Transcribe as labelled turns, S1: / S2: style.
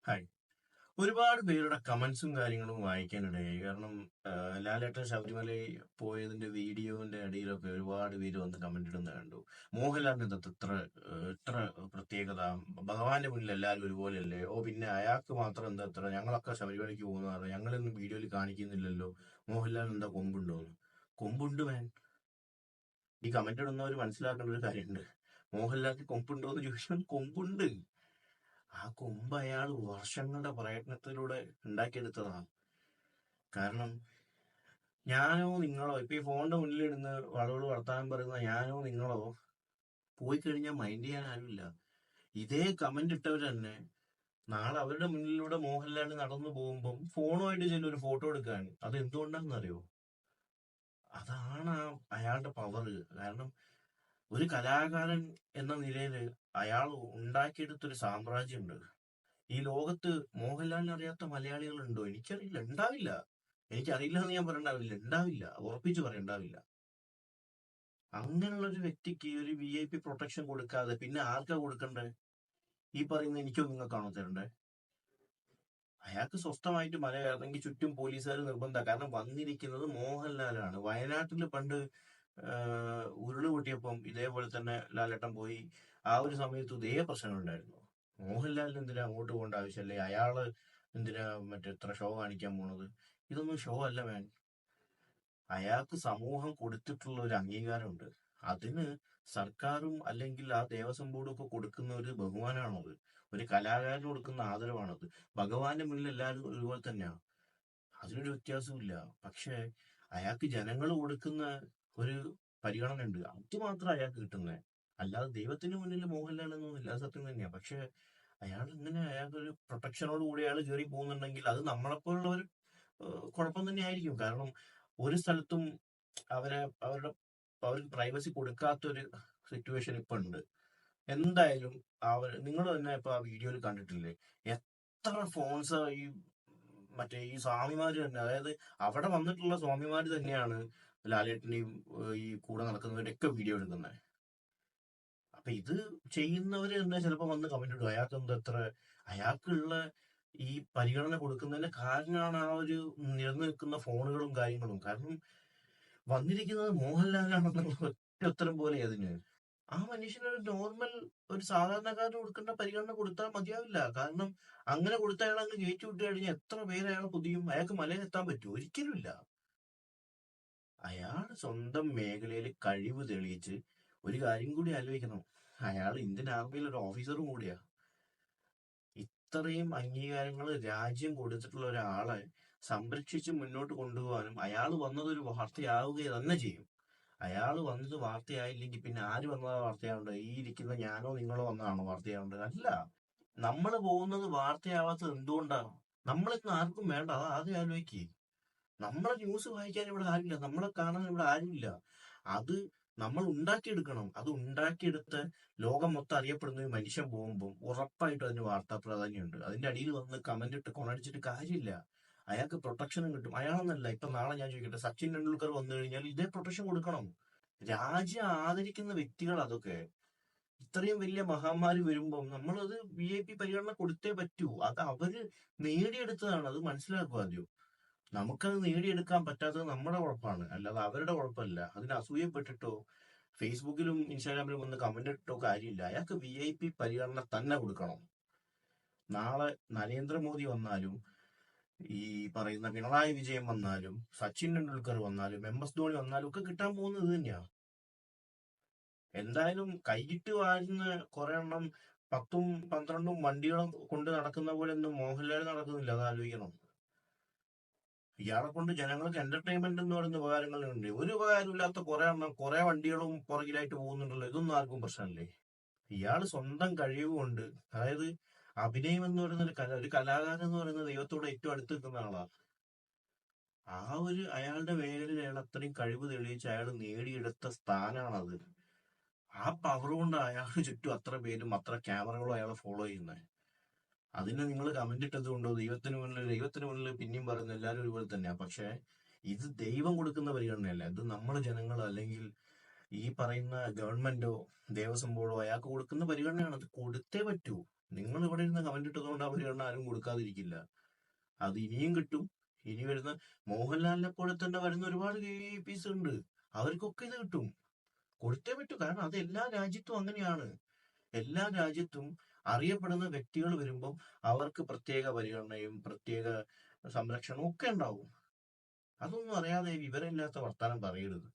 S1: Hi. ഒരുപാട് പേരുടെ കമന്റ്സും കാര്യങ്ങളും വായിക്കാനിടയായി. കാരണം ലാലേട്ടൻ ശബരിമലയിൽ പോയതിന്റെ വീഡിയോന്റെ അടിയിലൊക്കെ ഒരുപാട് പേര് വന്ന് കമന്റ് ഇടുന്നത് കണ്ടു. മോഹൻലാലിന് എന്താ ഇത്ര പ്രത്യേകത? ഭഗവാന്റെ മുന്നിൽ എല്ലാവരും ഒരുപോലെയല്ലേ? ഓ പിന്നെ അയാൾക്ക് മാത്രം എന്താ ഇത്ര? ഞങ്ങളൊക്കെ ശബരിമലയ്ക്ക് പോകുന്നതാണ്, ഞങ്ങളൊന്നും വീഡിയോയിൽ കാണിക്കുന്നില്ലല്ലോ, മോഹൻലാൽ എന്താ കൊമ്പുണ്ടോന്ന്? കൊമ്പുണ്ട് മാൻ. ഈ കമന്റ് ഇടുന്നവർ മനസ്സിലാക്കേണ്ട ഒരു കാര്യമുണ്ട്. മോഹൻലാലിന് കൊമ്പുണ്ടോന്ന് ചോദിച്ചാൽ കൊമ്പുണ്ട്. ആ കൊമ്പ് അയാൾ വർഷങ്ങളുടെ പ്രയത്നത്തിലൂടെ ഉണ്ടാക്കിയെടുത്തതാണ്. കാരണം ഞാനോ നിങ്ങളോ ഇപ്പൊ ഈ ഫോണിന്റെ മുന്നിലിരുന്ന് വളവോട് വർത്താനം പറയുന്ന ഞാനോ നിങ്ങളോ പോയി കഴിഞ്ഞാൽ മൈൻഡ് ചെയ്യാൻ ആരുമില്ല. ഇതേ കമന്റ് ഇട്ടവർ തന്നെ നാളെ അവരുടെ മുന്നിലൂടെ മോഹൻലാൽ നടന്നു പോകുമ്പോൾ ഫോണുമായിട്ട് ചെല്ലും ഒരു ഫോട്ടോ എടുക്കാൻ. അത് എന്തുകൊണ്ടാണെന്ന് അറിയോ? അതാണ് അയാളുടെ പവർ. കാരണം ഒരു കലാകാരൻ എന്ന നിലയിൽ അയാൾ ഉണ്ടാക്കിയെടുത്തൊരു സാമ്രാജ്യമുണ്ട്. ഈ ലോകത്ത് മോഹൻലാലിനെ അറിയാത്ത മലയാളികളുണ്ടോ? എനിക്കറിയില്ല, ഉണ്ടാവില്ല. എനിക്കറിയില്ല എന്ന് ഞാൻ പറയണ്ടാവില്ല, ഉണ്ടാവില്ല, ഉറപ്പിച്ചു പറയണ്ടാവില്ല. അങ്ങനെയുള്ള ഒരു വ്യക്തിക്ക് ഒരു VIP പ്രൊട്ടക്ഷൻ കൊടുക്കാതെ പിന്നെ ആർക്കാ കൊടുക്കണ്ടേ? ഈ പറയുന്ന എനിക്കോ നിങ്ങൾക്കാണോ തരണ്ടേ? അയാൾക്ക് സ്വസ്ഥമായിട്ട് മല കയറണമെങ്കിൽ ചുറ്റും പോലീസുകാർ നിർബന്ധം. കാരണം വന്നിരിക്കുന്നത് മോഹൻലാലാണ്. വയനാട്ടിൽ പണ്ട് ഉരുള് പൊട്ടിയപ്പം ഇതേപോലെ തന്നെ ലാലേട്ടൻ പോയി. ആ ഒരു സമയത്ത് ഇതേ പ്രശ്നങ്ങളുണ്ടായിരുന്നു. മോഹൻലാലിന് എന്തിനാ അങ്ങോട്ട് പോകേണ്ട ആവശ്യമല്ലേ? അയാള് എന്തിനാ മറ്റേ ഇത്ര ഷോ കാണിക്കാൻ പോണത്? ഇതൊന്നും ഷോ അല്ല മാൻ. അയാൾക്ക് സമൂഹം കൊടുത്തിട്ടുള്ള ഒരു അംഗീകാരമുണ്ട്. അതിന് സർക്കാരും അല്ലെങ്കിൽ ആ ദേവസ്വം ബോർഡും ഒക്കെ കൊടുക്കുന്ന ഒരു ബഹുമാനമാണത്. ഒരു കലാകാരന് കൊടുക്കുന്ന ആദരവാണത്. ഭഗവാന്റെ മുന്നിൽ എല്ലാവരും ഒരുപോലെ തന്നെയാണ്. അതിനൊരു വ്യത്യാസമില്ല. പക്ഷെ അയാൾക്ക് ജനങ്ങൾ കൊടുക്കുന്ന ഒരു പരിഗണന ഉണ്ട്. അത് മാത്രം അയാൾക്ക് കിട്ടുന്നത്. അല്ലാതെ ദൈവത്തിന് മുന്നിൽ മോഹൻലാൽ എന്നൊന്നുമില്ല. അത് സത്യം തന്നെയാ. പക്ഷെ അയാൾ ഇങ്ങനെ അയാൾക്കൊരു പ്രൊട്ടക്ഷനോട് കൂടി അയാൾ കയറി പോകുന്നുണ്ടെങ്കിൽ അത് നമ്മളെപ്പോലുള്ളവർ കുഴപ്പം തന്നെ ആയിരിക്കും. കാരണം ഒരു സ്ഥലത്തും അവരുടെ അവർക്ക് പ്രൈവസി കൊടുക്കാത്തൊരു സിറ്റുവേഷൻ ഇപ്പൊ ഉണ്ട്. എന്തായാലും നിങ്ങൾ തന്നെ ഇപ്പൊ ആ വീഡിയോയിൽ കണ്ടിട്ടില്ലേ? എത്ര ഫോൺസ് ഈ മറ്റേ ഈ സ്വാമിമാര് തന്നെ, അതായത് അവിടെ വന്നിട്ടുള്ള സ്വാമിമാര് തന്നെയാണ് ലാലേട്ടനെയും ഈ കൂടെ നടക്കുന്നവരുടെ ഒക്കെ വീഡിയോ എടുക്കുന്നത്. അപ്പൊ ഇത് ചെയ്യുന്നവര് തന്നെ ചിലപ്പോ വന്ന് കമന്റ് ഇടും, അയാൾക്ക് എന്താ ഇത്ര? അയാൾക്കുള്ള ഈ പരിഗണന കൊടുക്കുന്നതിന്റെ കാരണമാണ് ആ ഒരു നിലനിൽക്കുന്ന ഫോണുകളും കാര്യങ്ങളും. കാരണം വന്നിരിക്കുന്നത് മോഹൻലാലാണെന്നുള്ള ഒറ്റ ഉത്തരം പോലെ അതിന്. ആ മനുഷ്യനൊരു നോർമൽ ഒരു സാധാരണക്കാരന് കൊടുക്കേണ്ട പരിഗണന കൊടുത്താൽ മതിയാവില്ല. കാരണം അങ്ങനെ കൊടുത്ത അയാൾ അങ്ങ് കയറ്റി വിട്ട് കഴിഞ്ഞാൽ എത്ര പേര് അയാളെ പുതിയും? അയാൾക്ക് മലയിലെത്താൻ പറ്റുമോ? ഒരിക്കലുമില്ല. അയാൾ സ്വന്തം മേഖലയിൽ കഴിവ് തെളിയിച്ച് ഒരു കാര്യം കൂടി ആലോചിക്കണം. അയാൾ ഇന്ത്യൻ ആർമിയിൽ ഒരു ഓഫീസറും കൂടിയാ. ഇത്രയും അംഗീകാരങ്ങൾ രാജ്യം കൊടുത്തിട്ടുള്ള ഒരാളെ സംരക്ഷിച്ച് മുന്നോട്ട് കൊണ്ടുപോകാനും അയാൾ വന്നതൊരു വാർത്തയാവുക തന്നെ ചെയ്യും. അയാൾ വന്നത് വാർത്തയായില്ലെങ്കിൽ പിന്നെ ആര് വന്നതാ വാർത്തയാവേണ്ടത്? ഈ ഇരിക്കുന്ന ഞാനോ നിങ്ങളോ വന്നതാണോ വാർത്തയാവേണ്ടത്? അല്ല. നമ്മൾ പോകുന്നത് വാർത്തയാവാത്തത് എന്തുകൊണ്ടാണ്? നമ്മളിന്ന് ആർക്കും വേണ്ട. അത് ആദ്യം ആലോചിക്ക്. നമ്മളെ ന്യൂസ് വായിക്കാൻ ഇവിടെ ആരുമില്ല, നമ്മളെ കാണാൻ ഇവിടെ ആരുമില്ല. അത് നമ്മൾ ഉണ്ടാക്കിയെടുക്കണം. അത് ഉണ്ടാക്കിയെടുത്ത് ലോകം മൊത്തം അറിയപ്പെടുന്ന ഒരു മനുഷ്യൻ പോകുമ്പോൾ ഉറപ്പായിട്ടും അതിന് വാർത്താ പ്രാധാന്യമുണ്ട്. അതിന്റെ അടിയിൽ വന്ന് കമന്റ് ഇട്ട് കൊണടിച്ചിട്ട് കാര്യമില്ല. അയാൾക്ക് പ്രൊട്ടക്ഷനും കിട്ടും. അയാളെന്നല്ല, ഇപ്പൊ നാളെ ഞാൻ ചോദിക്കട്ടെ, സച്ചിൻ ടെണ്ടുൽക്കർ വന്നു കഴിഞ്ഞാൽ ഇതേ പ്രൊട്ടക്ഷൻ കൊടുക്കണം. രാജ്യം ആദരിക്കുന്ന വ്യക്തികൾ അതൊക്കെ. ഇത്രയും വലിയ മഹാമാരി വരുമ്പോൾ നമ്മളത് VIP പരിഗണന കൊടുത്തേ പറ്റൂ. അത് അവര് നേടിയെടുത്തതാണ്. അത് മനസ്സിലാക്കുക ആദ്യം. നമുക്കത് നേടിയെടുക്കാൻ പറ്റാത്തത് നമ്മുടെ കുഴപ്പമാണ്, അല്ലാതെ അവരുടെ കുഴപ്പമല്ല. അതിന് അസൂയപ്പെട്ടിട്ടോ ഫേസ്ബുക്കിലും ഇൻസ്റ്റാഗ്രാമിലും വന്ന് കമന്റ് ഇട്ടോ കാര്യമില്ല. അയാൾക്ക് VIP പരിഗണന തന്നെ കൊടുക്കണം. നാളെ നരേന്ദ്രമോദി വന്നാലും ഈ പറയുന്ന പിണറായി വിജയൻ വന്നാലും സച്ചിൻ ടെണ്ടുൽക്കർ വന്നാലും MS ധോണി വന്നാലും ഒക്കെ കിട്ടാൻ പോകുന്നത് ഇത് തന്നെയാ. എന്തായാലും കൈയിട്ട് വാരുന്ന കുറെ എണ്ണം 10ഉം 12ഉം വണ്ടികളും കൊണ്ട് നടക്കുന്ന പോലെ ഒന്നും മോഹൻലാൽ നടക്കുന്നില്ല. അത് ആലോചിക്കണം. ഇയാളെ കൊണ്ട് ജനങ്ങൾക്ക് എന്റർടൈൻമെന്റ് എന്ന് പറയുന്ന ഉപകാരങ്ങളുണ്ട്. ഒരു ഉപകാരമില്ലാത്ത കുറെ എണ്ണം കുറെ വണ്ടികളും പുറകിലായിട്ട് പോകുന്നുണ്ടല്ലോ. ഇതൊന്നും ആർക്കും പ്രശ്നമല്ലേ? ഇയാള് സ്വന്തം കഴിവ് കൊണ്ട്, അതായത് അഭിനയം എന്ന് പറയുന്ന ഒരു കലാകാരൻ എന്ന് പറയുന്നത് ദൈവത്തോട് ഏറ്റവും അടുത്ത് നിൽക്കുന്ന ആളാ. ആ ഒരു അയാളുടെ മേഖലയിൽ അയാൾ അത്രയും കഴിവ് തെളിയിച്ച് അയാൾ നേടിയെടുത്ത സ്ഥാനമാണത്. ആ പവർ കൊണ്ട് അയാൾക്ക് ചുറ്റും അത്ര പേരും അത്ര ക്യാമറകളും അയാളെ ഫോളോ ചെയ്യുന്നത്. അതിന് നിങ്ങൾ കമന്റ് ഇട്ടത് കൊണ്ടോ ദൈവത്തിന് മുന്നിൽ പിന്നെയും പറയുന്ന എല്ലാവരും ഒരുപോലെ തന്നെയാ. പക്ഷെ ഇത് ദൈവം കൊടുക്കുന്ന പരിഗണനയല്ല. ഇത് നമ്മള് ജനങ്ങൾ അല്ലെങ്കിൽ ഈ പറയുന്ന ഗവൺമെന്റോ ദേവസ്വം ബോർഡോ അയാൾക്ക് കൊടുക്കുന്ന പരിഗണനയാണ്. അത് കൊടുത്തേ പറ്റൂ. നിങ്ങൾ ഇവിടെ ഇരുന്ന് കമന്റ് ഇട്ടതുകൊണ്ട് ആ പരിഗണന ആരും കൊടുക്കാതിരിക്കില്ല. അത് ഇനിയും കിട്ടും. ഇനി വരുന്ന മോഹൻലാലിനെ പോലെ തന്നെ വരുന്ന ഒരുപാട് VIPs ഉണ്ട്. അവർക്കൊക്കെ ഇത് കിട്ടും. കൊടുത്തേ പറ്റൂ. കാരണം അത് എല്ലാ രാജ്യത്തും അങ്ങനെയാണ്. എല്ലാ രാജ്യത്തും അറിയപ്പെടുന്ന വ്യക്തികൾ വരുമ്പം അവർക്ക് പ്രത്യേക പരിഗണനയും പ്രത്യേക സംരക്ഷണവും ഒക്കെ ഉണ്ടാവും. അതൊന്നും അറിയാതെ വിവരമില്ലാത്ത വർത്താനം പറയരുത്.